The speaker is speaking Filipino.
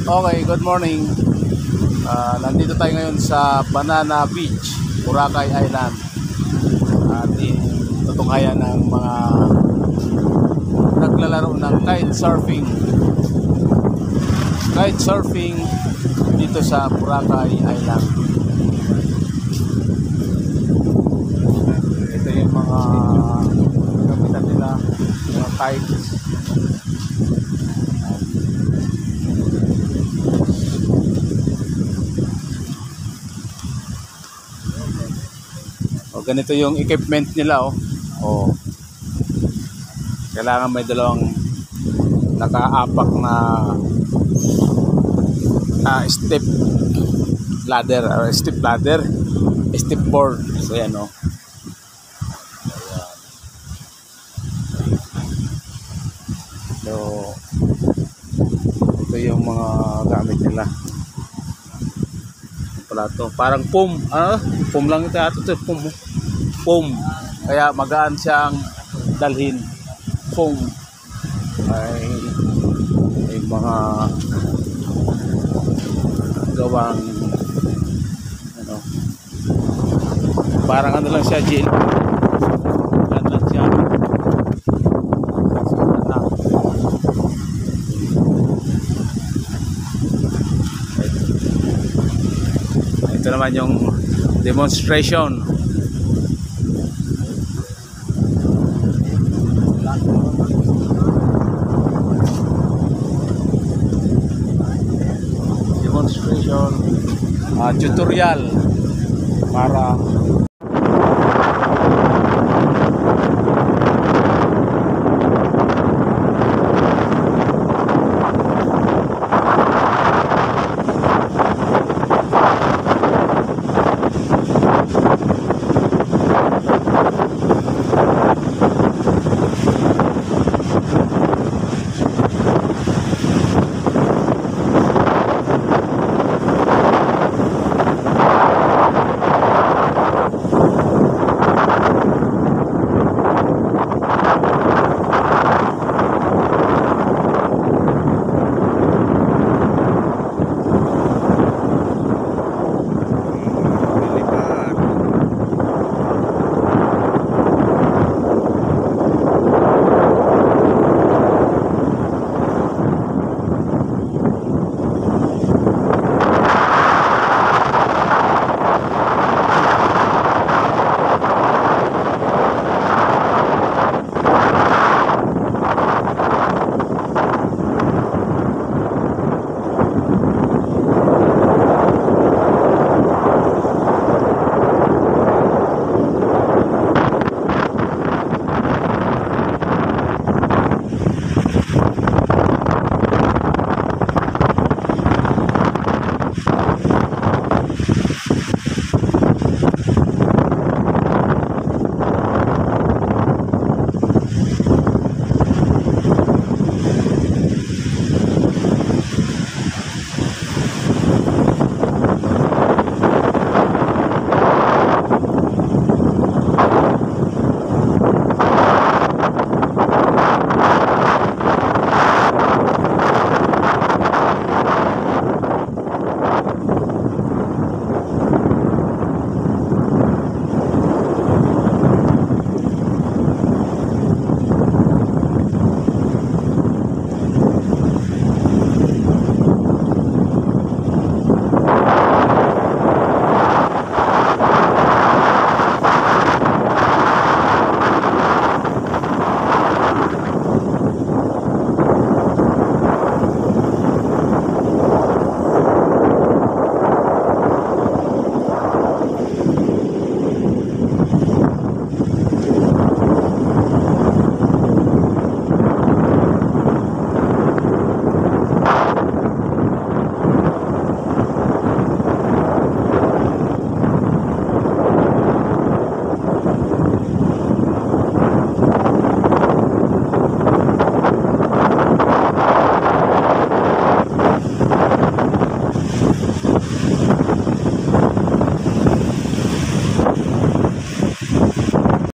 Okay, good morning. Nandito tayo ngayon sa Banana Beach, Boracay Island. Ating tutukayan ng mga naglalaro ng kitesurfing. Kitesurfing dito sa Boracay Island. Ito yung mga gamitan nila, mga kites. Ganito yung equipment nila kailangan may dalawang nakaapak na step ladder or step board. So yan ayan. So ito yung mga gamit nila. Pala to, parang foam lang ito, foam, kaya magaan siyang dalhin. Foam ay mga gawang parang lang siya, gel lang siya. Ito naman yung demonstration. Tutorial para